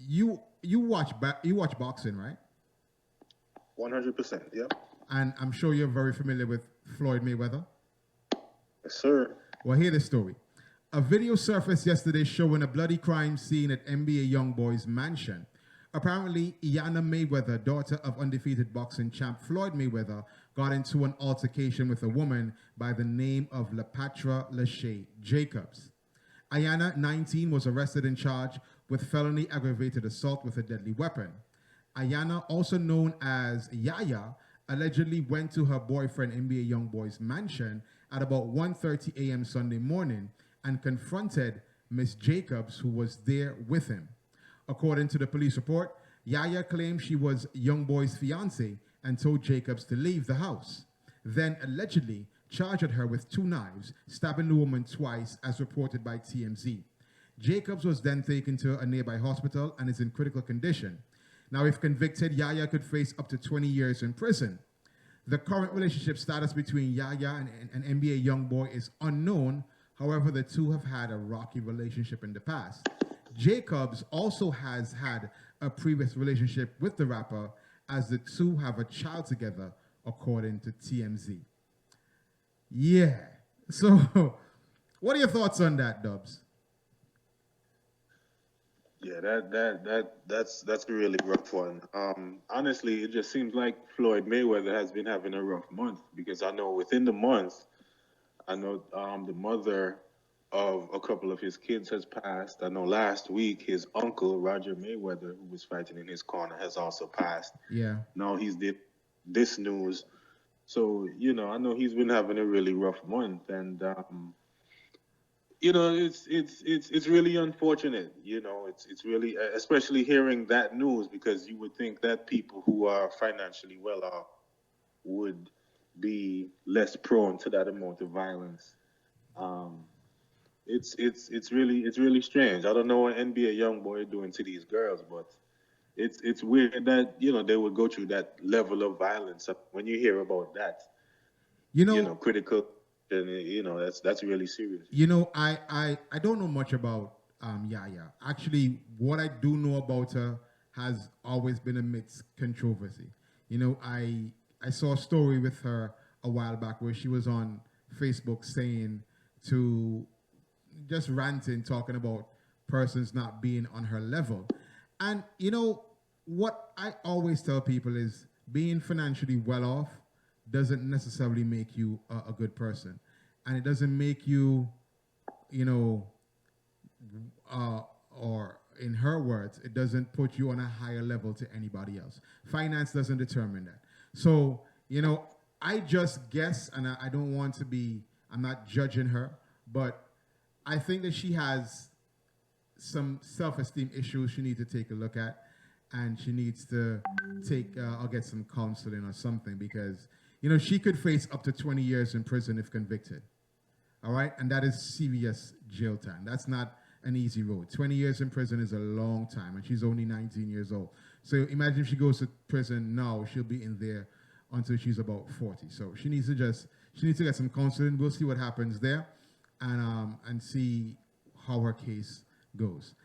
You watch boxing, right? 100%. Yep. And I'm sure you're very familiar with Floyd Mayweather. Yes, sir. Well, hear the story. A video surfaced yesterday showing a bloody crime scene at NBA YoungBoy's mansion. Apparently, Iyanna Mayweather, daughter of undefeated boxing champ Floyd Mayweather, got into an altercation with a woman by the name of Lapattra Lashai Jacobs. Iyanna, 19, was arrested and charged with felony aggravated assault with a deadly weapon. Iyanna, also known as Yaya, allegedly went to her boyfriend NBA YoungBoy's mansion at about 1:30 a.m. Sunday morning and confronted Miss Jacobs, who was there with him. According to the police report, Yaya claimed she was YoungBoy's fiancé and told Jacobs to leave the house. Then allegedly charged her with 2 knives, stabbing the woman twice, as reported by TMZ. Jacobs was then taken to a nearby hospital and is in critical condition. Now, if convicted, Yaya could face up to 20 years in prison. The current relationship status between Yaya and NBA YoungBoy is unknown. However, the two have had a rocky relationship in the past. Jacobs also has had a previous relationship with the rapper, as the two have a child together, according to TMZ. Yeah. So, what are your thoughts on that, Dubs? Yeah, that's a really rough one. Honestly, it just seems like Floyd Mayweather has been having a rough month, because I know within the month, I know the mother of a couple of his kids has passed. I know last week his uncle Roger Mayweather, who was fighting in his corner, has also passed. Yeah. Now he's did this news, so I know he's been having a really rough month, and it's really unfortunate. It's really, especially hearing that news, because you would think that people who are financially well off would be less prone to that amount of violence. It's really strange. I don't know what NBA YoungBoy are doing to these girls, but it's weird that they would go through that level of violence. When you hear about that, critical. And that's really serious. I don't know much about Yaya. Actually, what I do know about her has always been amidst controversy. I saw a story with her a while back where she was on Facebook saying to just ranting, talking about persons not being on her level. And what I always tell people is being financially well off doesn't necessarily make you a good person. And it doesn't make you, or in her words, it doesn't put you on a higher level to anybody else. Finance doesn't determine that. So, I just guess, and I don't want to be, I'm not judging her, but I think that she has some self-esteem issues she needs to take a look at, and she needs to take, I'll get some counseling or something, because, she could face up to 20 years in prison if convicted. All right? And that is serious jail time. That's not an easy road. 20 years in prison is a long time, and she's only 19 years old. So imagine if she goes to prison now, she'll be in there until she's about 40. So she needs to get some counseling. We'll see what happens there, and see how her case goes.